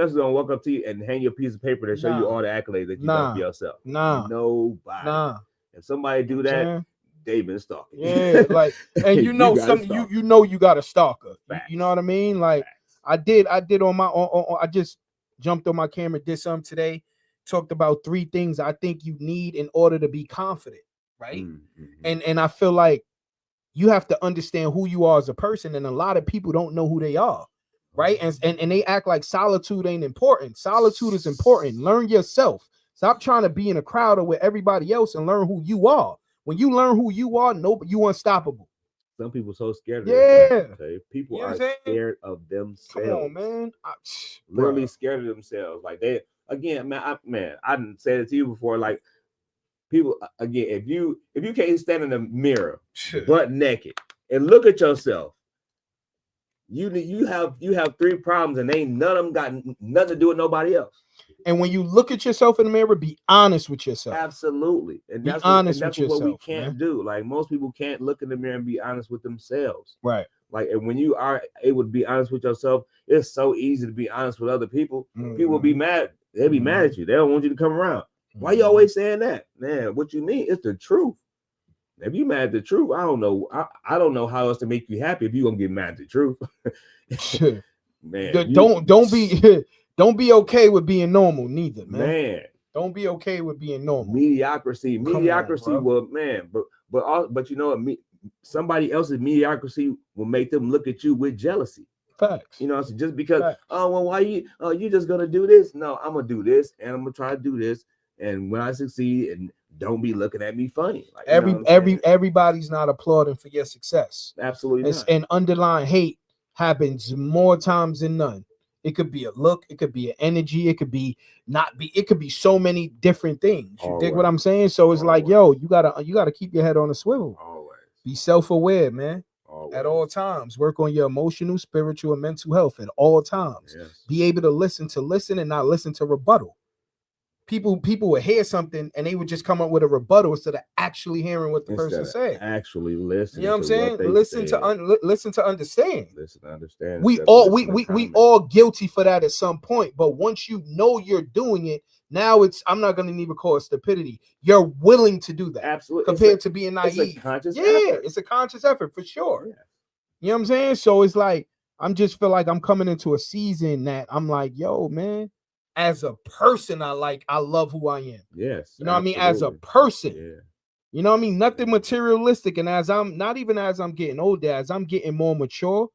else is gonna walk up to you and hand you a piece of paper to show you all the accolades that you got for yourself. Nobody. If somebody do that, they've been stalking. Yeah, like, and you know you got a stalker. You know what I mean? Like, facts. I did on my I just jumped on my camera, did something today. Talked about 3 things I think you need in order to be confident, right? Mm-hmm. And I feel like you have to understand who you are as a person, and a lot of people don't know who they are, right? And they act like solitude ain't important. Solitude is important. Learn yourself. Stop trying to be in a crowd or with everybody else and learn who you are. When you learn who you are, you unstoppable. Some people so scared of themselves. People are scared of themselves. Come on, man. Literally scared of themselves. Like they. Again, I didn't say it to you before. Like people, again, if you can't stand in the mirror, butt naked, and look at yourself, you have 3 problems, and ain't none of them got nothing to do with nobody else. And when you look at yourself in the mirror, be honest with yourself. Absolutely, and that's what we can't do. Like most people can't look in the mirror and be honest with themselves. Right. Like, and when you are able to be honest with yourself, it's so easy to be honest with other people. Mm-hmm. People be mad. They'll be mad at you. They don't want you to come around. Why you always saying that? Man, what you mean? It's the truth. If you mad at the truth, I don't know. I don't know how else to make you happy if you gonna get mad at the truth. Man, don't be okay with being normal neither, man. Man. Don't be okay with being normal. Mediocrity will, man, but you know what? Somebody else's mediocrity will make them look at you with jealousy. Facts. You know, so just because why you just gonna do this? No, I'm gonna do this and I'm gonna try to do this. And when I succeed, and don't be looking at me funny. Like everybody's not applauding for your success. Absolutely not. And underlying hate happens more times than none. It could be a look, it could be an energy, it could be so many different things. You dig what I'm saying? So it's like, yo, you gotta keep your head on a swivel. Always. Be self-aware, man. At all times. Work on your emotional, spiritual, and mental health at all times. Yes. Be able to listen and not listen to rebuttal. people would hear something and they would just come up with a rebuttal instead of actually hearing what the person said. Actually listen. You know what I'm saying? Listen to understand. Listen to understand. We all guilty for that at some point, but once you know you're doing it, now I'm not gonna even call it stupidity. You're willing to do that. Absolutely. Compared to being naive. It's a conscious effort. It's a conscious effort for sure. Yeah. You know what I'm saying? So it's like I'm just feel like I'm coming into a season that I'm like, yo, man, as a person, I love who I am. Yes. You know what I mean? As a person. Yeah. You know what I mean? Nothing materialistic. And as I'm getting older, as I'm getting more mature,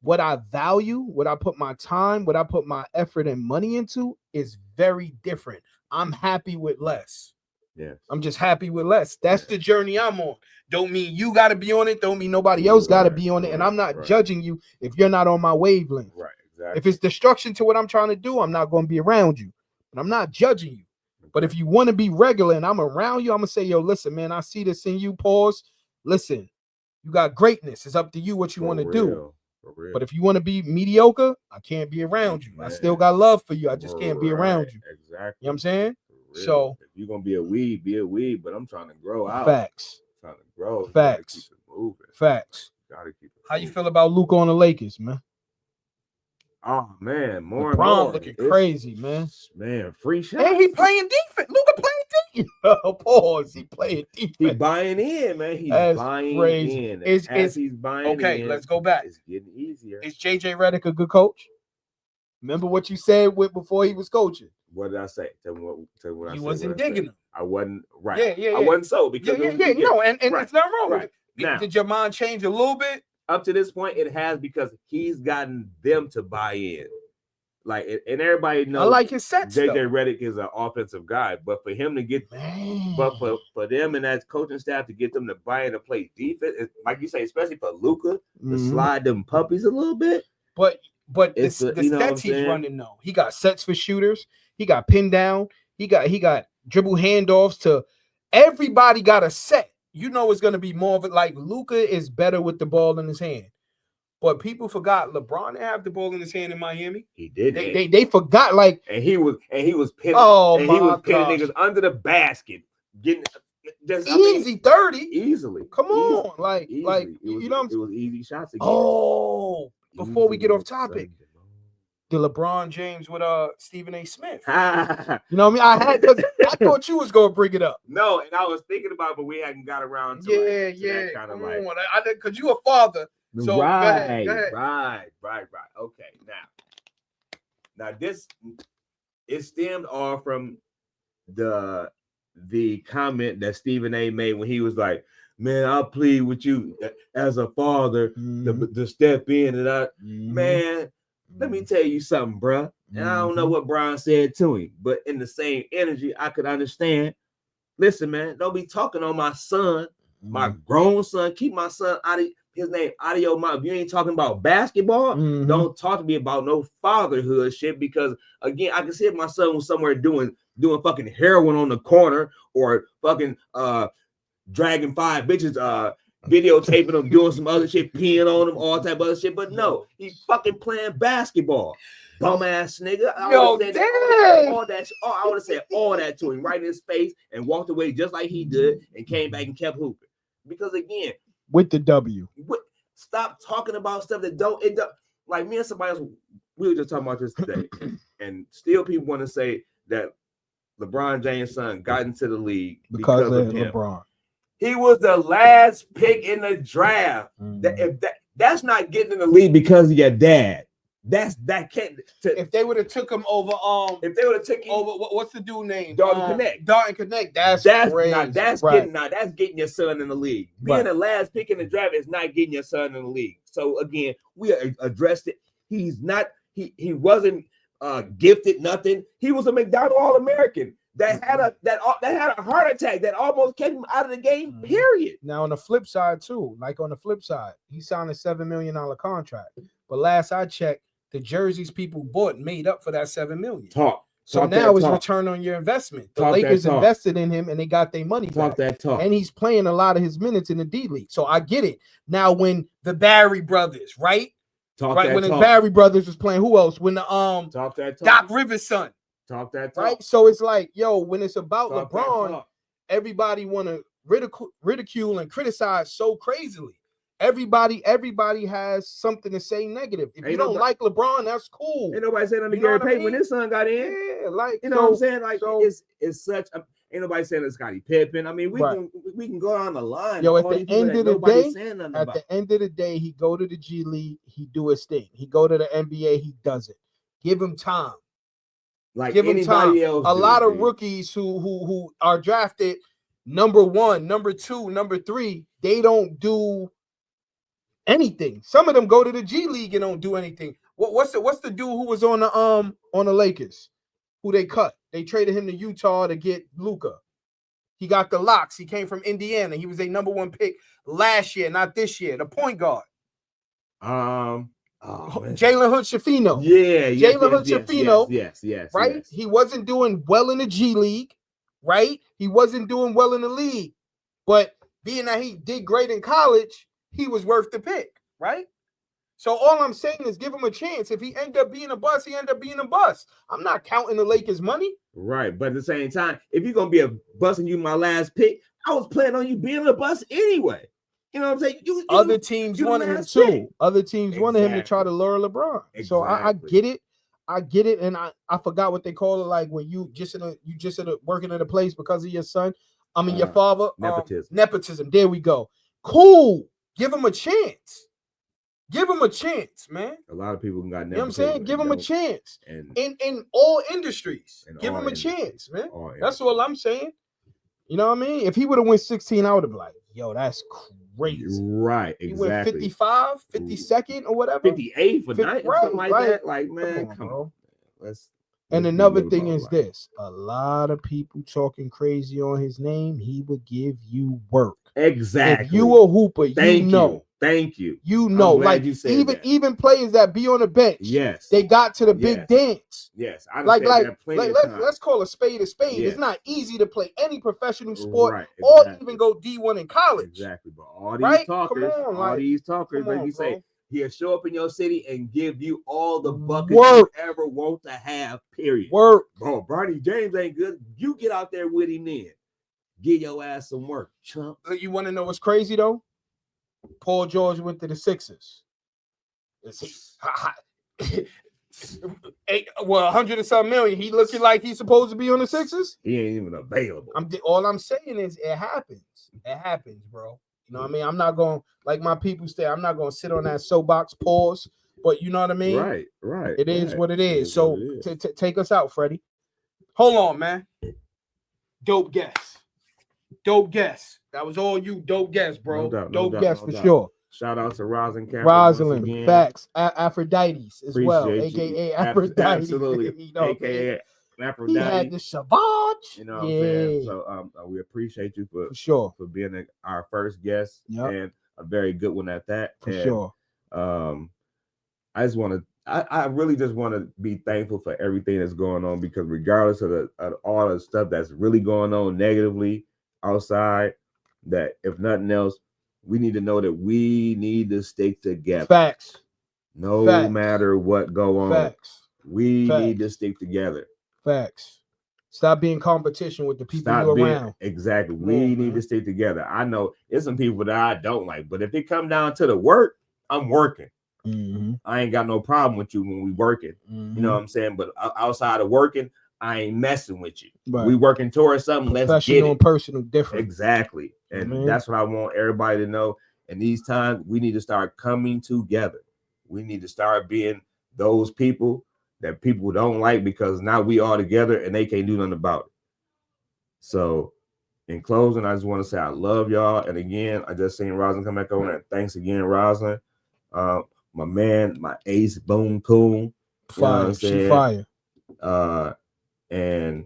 what I value, what I put my time, what I put my effort and money into is very different. I'm happy with less. Yes. I'm just happy with less. That's the journey I'm on. Don't mean you got to be on it. Don't mean nobody else got to be on it. And I'm not judging you if you're not on my wavelength. Right, exactly. If it's destruction to what I'm trying to do, I'm not going to be around you. But I'm not judging you. But if you want to be regular and I'm around you, I'm going to say, yo, listen, man, I see this in you. Pause. Listen, you got greatness. It's up to you what you want to do. But if you want to be mediocre, I can't be around you. Man. I still got love for you. I just can't be around you. Exactly. You know what I'm saying? So if you're gonna be a weed, but I'm trying to grow out. Facts. I'm trying to grow. Facts. Keep it moving. Facts. Gotta keep it How you feel about Luka on the Lakers, man? Oh man, more LeBron and more looking crazy, man. Man, free shots. And he playing defense. Luka playing defense. Pause. He playing defense. He buying in, man. He's buying in. He's buying in. Okay, let's go back. It's getting easier. Is JJ Redick a good coach? Remember what you said before he was coaching? What did I say? Tell me what I said. You wasn't digging him. I wasn't right. Yeah. I wasn't so because no, and it's not wrong. Right. Now, did your mind change a little bit? Up to this point, it has because he's gotten them to buy in. Like, and everybody knows. I like his sets. JJ Redick is an offensive guy, but for him to get, but for them and that coaching staff to get them to buy in to play defense, like you say, especially for Luka to slide them puppies a little bit. But the sets he's running though, he got sets for shooters. He got pinned down. He got dribble handoffs to everybody. Got a set. You know, it's gonna be more of it. Like Luka is better with the ball in his hand. But people forgot LeBron didn't have the ball in his hand in Miami. He did. They forgot, like, and he was pinning. Oh, and he was pinning niggas under the basket, getting just easy 30 easily. Come on, like you know, it was easy shots again. Oh, before we get off topic, the LeBron James with Stephen A. Smith. You know what I mean? I thought you was gonna bring it up. No, and I was thinking about it, but we hadn't got around to that kind of like because you a father. So right. Go ahead. Right. Okay, now this it stemmed off from the comment that Stephen A. made when he was like, "Man, I'll plead with you as a father to step in and man." Let me tell you something, bruh. And I don't know what Brian said to him, but in the same energy, I could understand. Listen, man, don't be talking on my son, my grown son. Keep my son out of his name out of your mouth. If you ain't talking about basketball, don't talk to me about no fatherhood shit. Because again, I can see if my son was somewhere doing fucking heroin on the corner or fucking dragging 5 bitches, videotaping them doing some other shit, peeing on them, all type of other shit. But no, he's fucking playing basketball. Bum ass nigga. I would have said all that to him right in his face and walked away just like he did and came back and kept hooping. Because again, with the W. Stop talking about stuff that don't end up like me and somebody else. We were just talking about this today, and still people want to say that LeBron James' son got into the league because of him. LeBron. He was the last pick in the draft. That's not getting in the league because of your dad. That can't. If they would have took him over, if they would have taken over, what's the dude name? Dalton Connect. Dalton Connect. That's crazy. That's getting your son in the league. Being the last pick in the draft is not getting your son in the league. So again, we addressed it. He's not. He wasn't gifted nothing. He was a McDonald All-American that had a heart attack that almost kept him out of the game. Period. Now on the flip side too, he signed a $7 million contract. But last I checked, the jerseys people bought made up for that $7 million. So now it's return on your investment. The Lakers invested in him and they got their money back. And he's playing a lot of his minutes in the D League. So I get it. Now when the Barry brothers, right? When the Barry brothers was playing, who else? When the Doc Rivers' son, Talk that talk. Right? So it's like, yo, when it's about Talk that LeBron, talk. everybody want to ridicule and criticize so crazily. Everybody has something to say negative. If you don't like LeBron, that's cool. Ain't nobody saying nothing to You know Gary what I Payton when mean? his son got in. Yeah, like, you know what I'm saying? Like, so- it's such. Ain't nobody saying it's Scottie Pippen. I mean, we Right. can go on the line. Yo, at all the these people end that of the nobody's day, saying nothing at about. the end of the day, he go to the G League, he do his thing. He go to the NBA, he does it. Give him time. Like Give him time. anybody else. A lot of dude. rookies who are drafted number 1, number 2, number 3, they don't do anything. Some of them go to the G League and don't do anything. What's the dude who was on the Lakers, who they cut? They traded him to Utah to get Luka. He got the locks. He came from Indiana. He was a number 1 pick last year, not this year. The point guard. Jalen Hood-Schifino. Yeah, Jalen Hood-Schifino. Yes. Right? Yes. He wasn't doing well in the G League, right? He wasn't doing well in the league. But being that he did great in college, he was worth the pick, right? So all I'm saying is give him a chance. If he end up being a bust, he end up being a bust. I'm not counting the Lakers' money. Right, but at the same time, if you're gonna be a bust and you my last pick, I was planning on you being a bust anyway. You know what I'm saying? Other teams wanted him too. Other teams wanted him to try to lure LeBron. Exactly. So I get it. I get it, and I forgot what they call it. Like when you just working at a place because of your son. I mean your father. Nepotism. There we go. Cool. Give him a chance. Give him a chance, man. A lot of people got nepotism. You know what I'm saying? Give him a chance. And in all industries. Give him a chance, man. That's all I'm saying. You know what I mean? If he would have went 16, I would have been like, yo, that's crazy. Right, exactly. He went 55, 52nd or whatever. 58 for night, something like that. Like, man, come on. And another thing is this. A lot of people talking crazy on his name. He would give you work. Exactly. If you a hooper, Thank you. You know, like even players that be on the bench. Yes. They got to the big dance. Yes. Let's call a spade a spade. Yes. It's not easy to play any professional sport or even go D1 in college. Exactly. But all these talkers, like you say, he'll show up in your city and give you all the buckets you ever want to have, period. Work. Bro, Bronny James ain't good. You get out there with him then. Get your ass some work, chump. You want to know what's crazy, though? Paul George went to the Sixers. 100 and something million. He looking like he's supposed to be on the Sixers. He ain't even available. All I'm saying is it happens. It happens, bro. You know what I mean? I'm not going, like my people say, I'm not going to sit on that soapbox, pause. But you know what I mean? Right. It is what it is. So take us out, Freddie. Hold on, man. Dope guess. That was all you. Dope guess, bro. Dope guess for sure. Shout out to Roslyn Camper. Roslyn, facts. Aphrodite's as well, Appreciate aka Aphrodite. Absolutely. You know, aka Aphrodite. He had the Savage. You know what I'm saying? So we appreciate you for being our first guest and a very good one at that. For sure. I really just want to be thankful for everything that's going on, because regardless of all the stuff that's really going on negatively outside, that if nothing else, we need to know that we need to stick together. Facts. No matter what go on. Facts. We need to stick together. Facts. Stop being competition with the people you're around. Exactly. We need to stick together. I know there's some people that I don't like, but if it come down to the work, I'm working. Mm-hmm. I ain't got no problem with you when we working. Mm-hmm. You know what I'm saying? But outside of working, I ain't messing with you. Right. We working towards something. Let's get it. And personal different. Exactly. And that's what I want everybody to know. In these times, we need to start coming together. We need to start being those people that people don't like, because now we all together and they can't do nothing about it. So in closing, I just want to say I love y'all. And again, I just seen Roslyn come back over, and thanks again, Roslyn. My man, my ace, boom, cool. Fire. She fire. And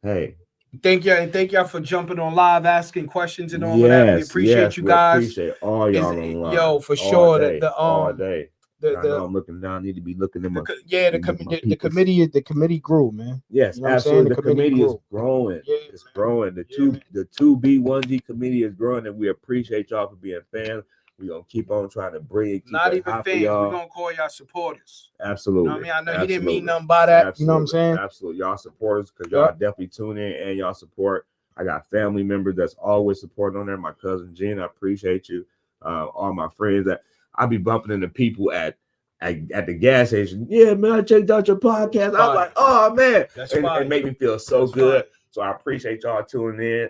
hey, thank y'all for jumping on live, asking questions and all of that. We appreciate you guys. Appreciate all y'all on live. Yo, for sure. All day. I know I'm looking down. I need to be looking at my the committee grew, man. Yes, you know absolutely. The committee is growing. Yeah, growing. The 2B1G committee is growing, and we appreciate y'all for being fans. We're gonna keep on trying to bring it. Keep Not it even hot for fans. We're y'all. gonna call y'all supporters. Absolutely. You know what I mean? I know Absolutely. he didn't mean nothing by that. Absolutely. You know what I'm saying? Absolutely. Y'all supporters, because y'all definitely tune in and y'all support. I got family members that's always supporting on there. My cousin Jen, I appreciate you. All my friends that I be bumping into people at the gas station. Yeah, man, I checked out your podcast. I was like, oh man, and make me feel so good. So I appreciate y'all tuning in,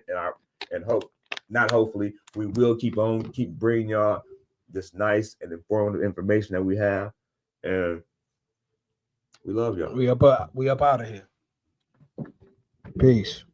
and hopefully we will keep bringing y'all this nice and informative information that we have, and we love y'all. We up out of here. Peace.